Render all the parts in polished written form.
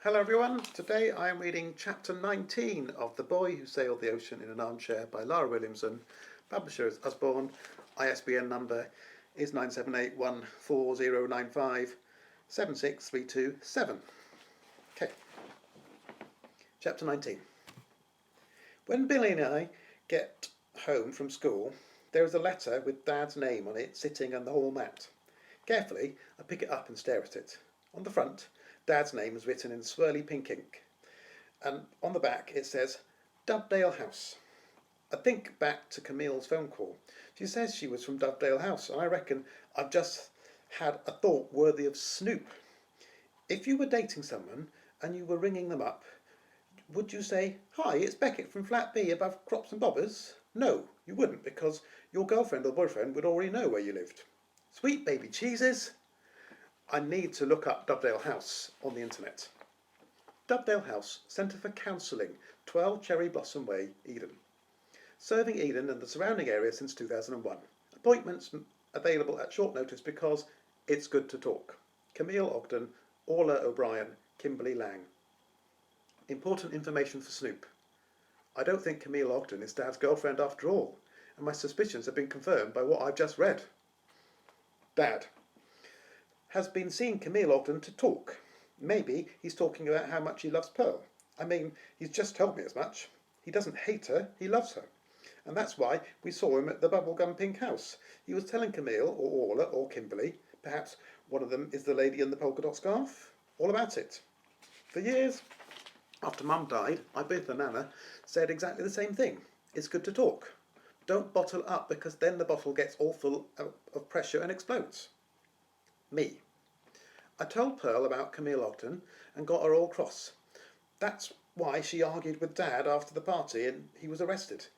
Hello everyone, today I am reading chapter 19 of The Boy Who Sailed the Ocean in an Armchair by Lara Williamson. Publisher is Usborne. ISBN number is 978144095 Okay, chapter 19. When Billy and I get home from school, there is a letter with Dad's name on it sitting on the hall mat. Carefully, I pick it up and stare at it. On the front, Dad's name is written in swirly pink ink, and on the back it says Dovedale House. I think back to Camille's phone call. She says she was from Dovedale House, and I reckon I've just had a thought worthy of Snoop. If you were dating someone and you were ringing them up, would you say, "Hi, it's Beckett from Flat B above Crops and Bobbers"? No, you wouldn't, because your girlfriend or boyfriend would already know where you lived. Sweet baby cheeses! I need to look up Dovedale House on the internet. Dovedale House, Centre for Counselling, 12 Cherry Blossom Way, Eden. Serving Eden and the surrounding area since 2001. Appointments available at short notice because it's good to talk. Camille Ogden, Orla O'Brien, Kimberly Lang. Important information for Snoop. I don't think Camille Ogden is Dad's girlfriend after all, and my suspicions have been confirmed by what I've just read. Dad has been seeing Camille Ogden to talk. Maybe he's talking about how much he loves Pearl. I mean, he's just told me as much. He doesn't hate her, he loves her. And that's why we saw him at the bubblegum pink house. He was telling Camille, or Orla, or Kimberly, perhaps one of them is the lady in the polka dot scarf, all about it. For years, after Mum died, I, Beth and Nana, said exactly the same thing. It's good to talk. Don't bottle up, because then the bottle gets all full of pressure and explodes. Me. I told Pearl about Camille Ogden and got her all cross. That's why she argued with Dad after the party and he was arrested.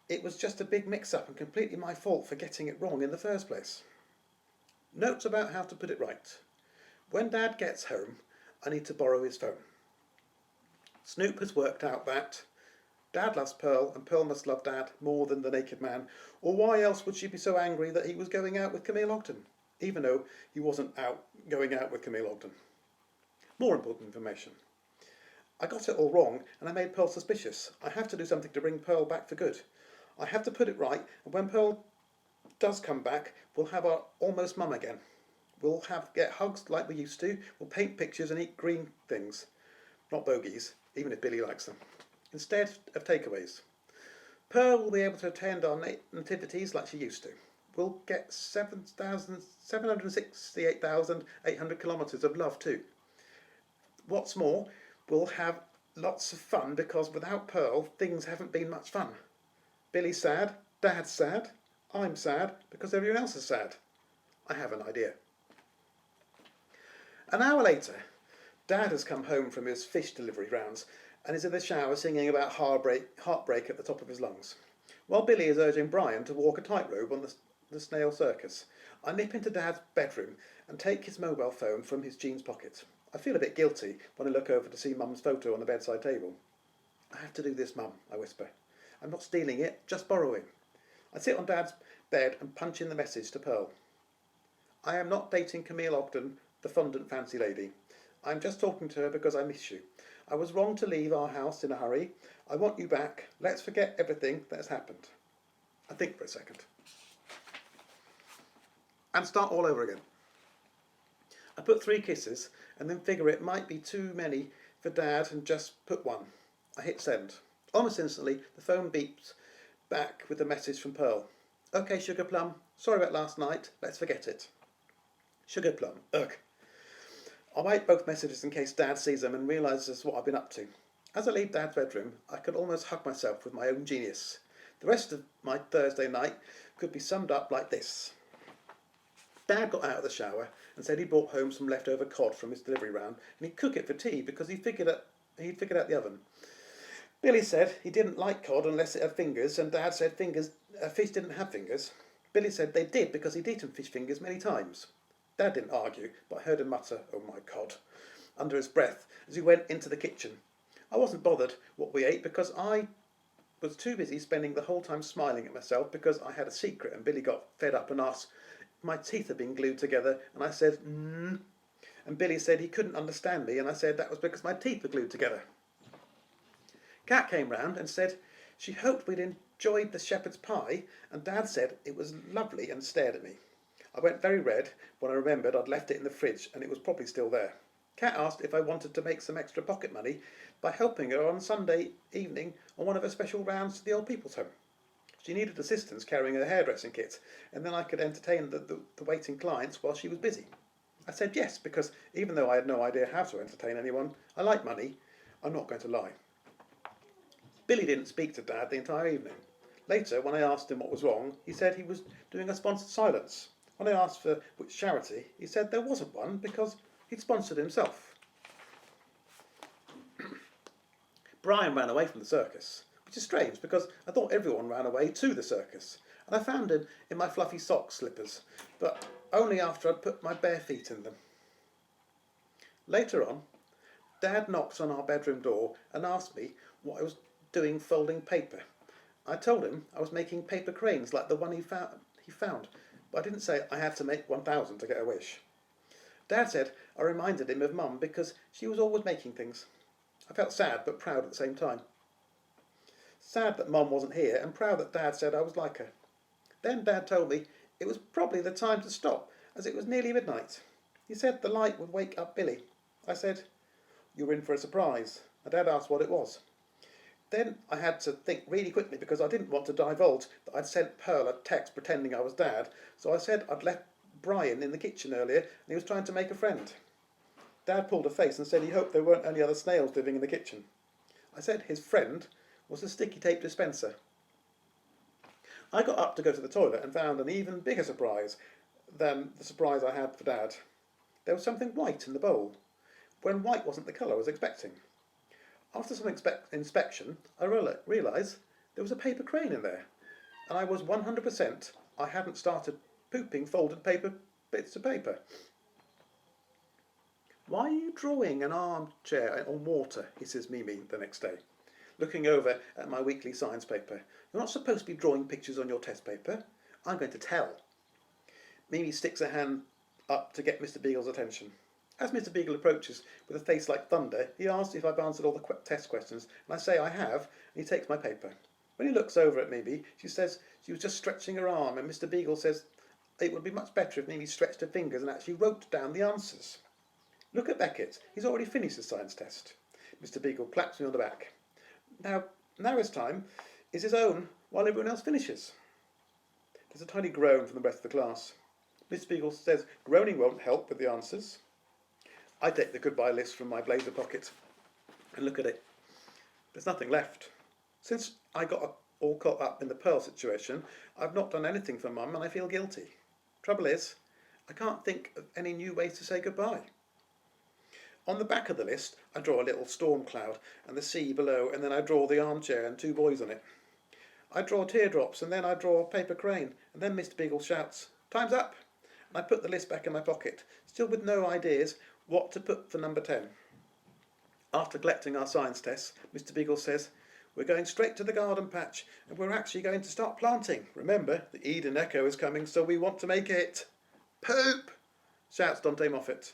It was just a big mix-up and completely my fault for getting it wrong in the first place. Notes about how to put it right. When Dad gets home, I need to borrow his phone. Snoop has worked out that Dad loves Pearl and Pearl must love Dad more than the naked man, or why else would she be so angry that he was going out with Camille Ogden, even though he wasn't going out with Camille Ogden. More important information. I got it all wrong and I made Pearl suspicious. I have to do something to bring Pearl back for good. I have to put it right, and when Pearl does come back, we'll have our almost mum again. We'll get hugs like we used to, we'll paint pictures and eat green things. Not bogies, even if Billy likes them. Instead of takeaways. Pearl will be able to attend our nativities like she used to. We'll get 768,800 kilometres of love too. What's more, we'll have lots of fun because without Pearl, things haven't been much fun. Billy's sad, Dad's sad, I'm sad because everyone else is sad. I have an idea. An hour later, Dad has come home from his fish delivery rounds and is in the shower singing about heartbreak at the top of his lungs, while Billy is urging Brian to walk a tightrope on the snail circus. I nip into Dad's bedroom and take his mobile phone from his jeans pocket. I feel a bit guilty when I look over to see Mum's photo on the bedside table. I have to do this, Mum, I whisper. I'm not stealing it, just borrowing. I sit on Dad's bed and punch in the message to Pearl. I am not dating Camille Ogden, the fondant fancy lady. I am just talking to her because I miss you. I was wrong to leave our house in a hurry. I want you back. Let's forget everything that has happened. I think for a second. And start all over again. I put 3 kisses and then figure it might be too many for Dad and just put 1. I hit send. Almost instantly, the phone beeps back with a message from Pearl. Okay, Sugar Plum. Sorry about last night. Let's forget it. Sugar Plum. Ugh. I'll write both messages in case Dad sees them and realises what I've been up to. As I leave Dad's bedroom, I could almost hug myself with my own genius. The rest of my Thursday night could be summed up like this. Dad got out of the shower and said he brought home some leftover cod from his delivery round and he'd cook it for tea because he'd figured out the oven. Billy said he didn't like cod unless it had fingers, and Dad said fish didn't have fingers. Billy said they did because he'd eaten fish fingers many times. Dad didn't argue, but I heard him mutter, "Oh my God," under his breath as he went into the kitchen. I wasn't bothered what we ate because I was too busy spending the whole time smiling at myself because I had a secret and Billy got fed up and asked if my teeth had been glued together, and I said, and Billy said he couldn't understand me, and I said that was because my teeth were glued together. Kat came round and said she hoped we'd enjoyed the shepherd's pie, and Dad said it was lovely and stared at me. I went very red when I remembered I'd left it in the fridge and it was probably still there. Kat asked if I wanted to make some extra pocket money by helping her on Sunday evening on one of her special rounds to the old people's home. She needed assistance carrying her hairdressing kit, and then I could entertain the waiting clients while she was busy. I said yes, because even though I had no idea how to entertain anyone, I like money. I'm not going to lie. Billy didn't speak to Dad the entire evening. Later, when I asked him what was wrong, he said he was doing a sponsored silence. When I asked for which charity, he said there wasn't one because he'd sponsored himself. Brian ran away from the circus, which is strange because I thought everyone ran away to the circus, and I found him in my fluffy sock slippers, but only after I'd put my bare feet in them. Later on, Dad knocked on our bedroom door and asked me what I was doing folding paper. I told him I was making paper cranes like the one he found, but I didn't say I had to make 1,000 to get a wish. Dad said I reminded him of Mum because she was always making things. I felt sad but proud at the same time. Sad that Mum wasn't here and proud that Dad said I was like her. Then Dad told me it was probably the time to stop as it was nearly midnight. He said the light would wake up Billy. I said, "You're in for a surprise." And Dad asked what it was. Then I had to think really quickly because I didn't want to divulge that I'd sent Pearl a text pretending I was Dad, so I said I'd left Brian in the kitchen earlier and he was trying to make a friend. Dad pulled a face and said he hoped there weren't any other snails living in the kitchen. I said his friend was a sticky tape dispenser. I got up to go to the toilet and found an even bigger surprise than the surprise I had for Dad. There was something white in the bowl, when white wasn't the colour I was expecting. After some inspection, I realised there was a paper crane in there, and I was 100% I hadn't started pooping folded bits of paper. "Why are you drawing an armchair on water?" hisses Mimi the next day, looking over at my weekly science paper. "You're not supposed to be drawing pictures on your test paper. I'm going to tell." Mimi sticks her hand up to get Mr. Beagle's attention. As Mr. Beagle approaches with a face like thunder, he asks if I've answered all the test questions, and I say I have, and he takes my paper. When he looks over at Mimi, she says she was just stretching her arm, and Mr. Beagle says it would be much better if Mimi stretched her fingers and actually wrote down the answers. "Look at Beckett, he's already finished his science test." Mr. Beagle claps me on the back. Now his time is his own while everyone else finishes. There's a tiny groan from the rest of the class. Mr. Beagle says groaning won't help with the answers. I take the goodbye list from my blazer pocket and look at it. There's nothing left. Since I got all caught up in the Pearl situation, I've not done anything for Mum and I feel guilty. Trouble is, I can't think of any new ways to say goodbye. On the back of the list, I draw a little storm cloud and the sea below, and then I draw the armchair and 2 boys on it. I draw teardrops, and then I draw a paper crane, and then Mr. Beagle shouts, "Time's up!" And I put the list back in my pocket, still with no ideas what to put for number 10. After collecting our science tests, Mr. Beagle says, "We're going straight to the garden patch, and we're actually going to start planting. Remember, the Eden Echo is coming, so we want to make it." "Poop!" shouts Dante Moffat.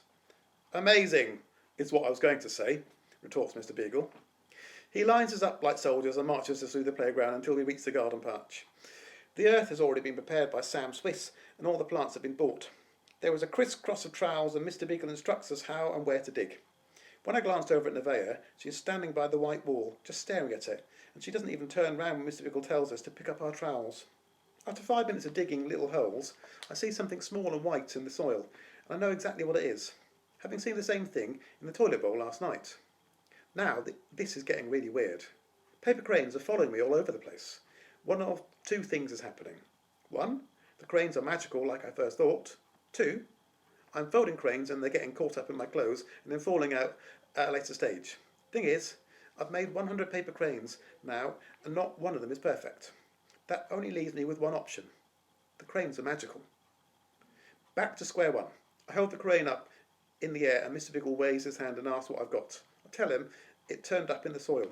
"Amazing, is what I was going to say," retorts Mr. Beagle. He lines us up like soldiers and marches us through the playground until we reach the garden patch. The earth has already been prepared by Sam Swiss, and all the plants have been bought. There is a criss-cross of trowels, and Mr. Beagle instructs us how and where to dig. When I glanced over at Nevaeh, she is standing by the white wall, just staring at it, and she doesn't even turn round when Mr. Beagle tells us to pick up our trowels. After 5 minutes of digging little holes, I see something small and white in the soil, and I know exactly what it is, having seen the same thing in the toilet bowl last night. Now, this is getting really weird. Paper cranes are following me all over the place. One of 2 things is happening. 1, the cranes are magical like I first thought. 2, I'm folding cranes and they're getting caught up in my clothes and then falling out at a later stage. Thing is, I've made 100 paper cranes now and not one of them is perfect. That only leaves me with one option. The cranes are magical. Back to square one. I hold the crane up in the air and Mr. Beagle waves his hand and asks what I've got. I tell him it turned up in the soil.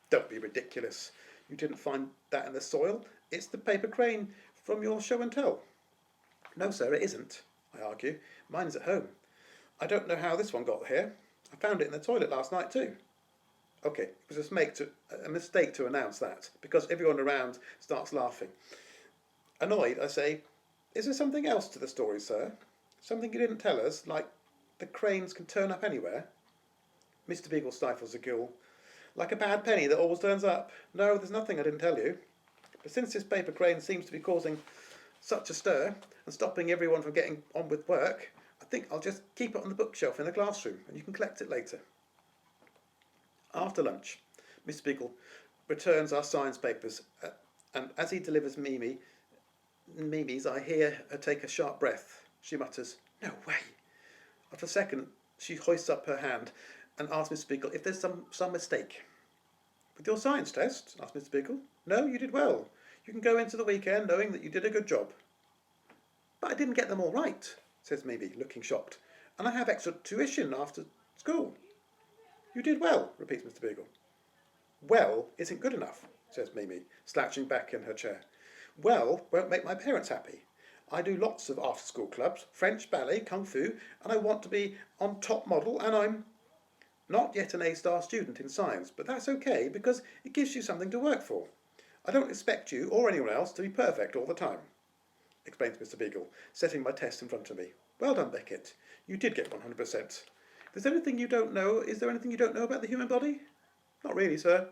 "Don't be ridiculous. You didn't find that in the soil. It's the paper crane from your show and tell." "No, sir, it isn't," I argue. "Mine's at home." I don't know how this one got here. I found it in the toilet last night too. Okay, it was a mistake to announce that, because everyone around starts laughing. Annoyed, I say, is there something else to the story, sir? Something you didn't tell us, like the cranes can turn up anywhere? Mr. Beagle stifles a giggle. Like a bad penny that always turns up. No, there's nothing I didn't tell you. But since this paper crane seems to be causing such a stir and stopping everyone from getting on with work, I think I'll just keep it on the bookshelf in the classroom and you can collect it later. After lunch, Mr. Beagle returns our science papers, and as he delivers Mimi's, I hear her take a sharp breath. She mutters, "No way." After a second, she hoists up her hand and asks Mr. Beagle if there's some mistake. "With your science test?" asked Mr. Beagle. "No, you did well. You can go into the weekend knowing that you did a good job." "But I didn't get them all right," says Mimi, looking shocked. "And I have extra tuition after school." "You did well," repeats Mr. Beagle. "Well isn't good enough," says Mimi, slouching back in her chair. "Well won't make my parents happy. I do lots of after-school clubs, French, ballet, kung fu, and I want to be on top model, and I'm not yet an A-star student in science, but that's okay because it gives you something to work for. I don't expect you or anyone else to be perfect all the time," explains Mr. Beagle, setting my test in front of me. "Well done, Beckett. You did get 100%. Is there anything you don't know about the human body?" "Not really, sir."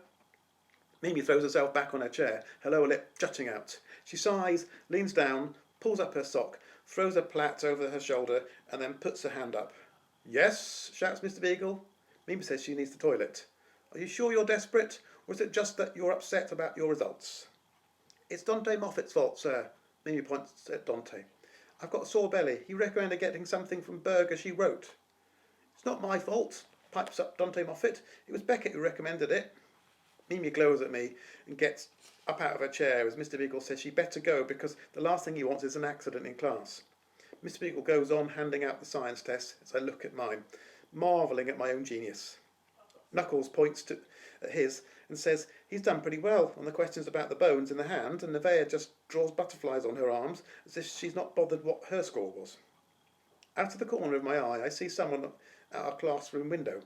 Mimi throws herself back on her chair, her lower lip jutting out. She sighs, leans down, pulls up her sock, throws her plait over her shoulder, and then puts her hand up. "Yes," shouts Mr. Beagle. Mimi says she needs the toilet. "Are you sure you're desperate, or is it just that you're upset about your results?" "It's Dante Moffat's fault, sir." Mimi points at Dante. "I've got a sore belly. He recommended getting something from Burger she wrote." "It's not my fault," pipes up Dante Moffat. "It was Beckett who recommended it." Mimi glowers at me and gets up out of her chair as Mr. Beagle says she better go because the last thing he wants is an accident in class. Mr. Beagle goes on handing out the science test as I look at mine, marvelling at my own genius. Knuckles points at his and says he's done pretty well on the questions about the bones in the hand, and Nevaeh just draws butterflies on her arms as if she's not bothered what her score was. Out of the corner of my eye, I see someone at our classroom window,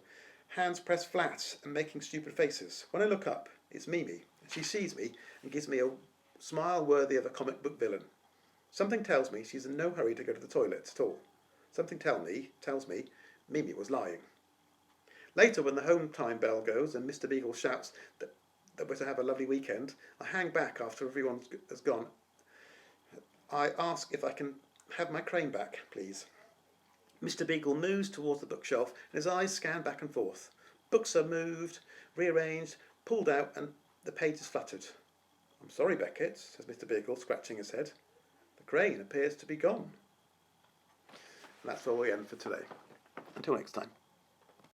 hands pressed flat and making stupid faces. When I look up, it's Mimi. She sees me and gives me a smile worthy of a comic book villain. Something tells me she's in no hurry to go to the toilet at all. Something tells me Mimi was lying. Later, when the home time bell goes and Mr. Beagle shouts that we're to have a lovely weekend, I hang back after everyone has gone. I ask if I can have my crane back, please. Mr. Beagle moves towards the bookshelf and his eyes scan back and forth. Books are moved, rearranged, pulled out, and the pages fluttered. "I'm sorry, Beckett," says Mr. Beagle, scratching his head. "The crane appears to be gone." And that's where we end for today. Until next time.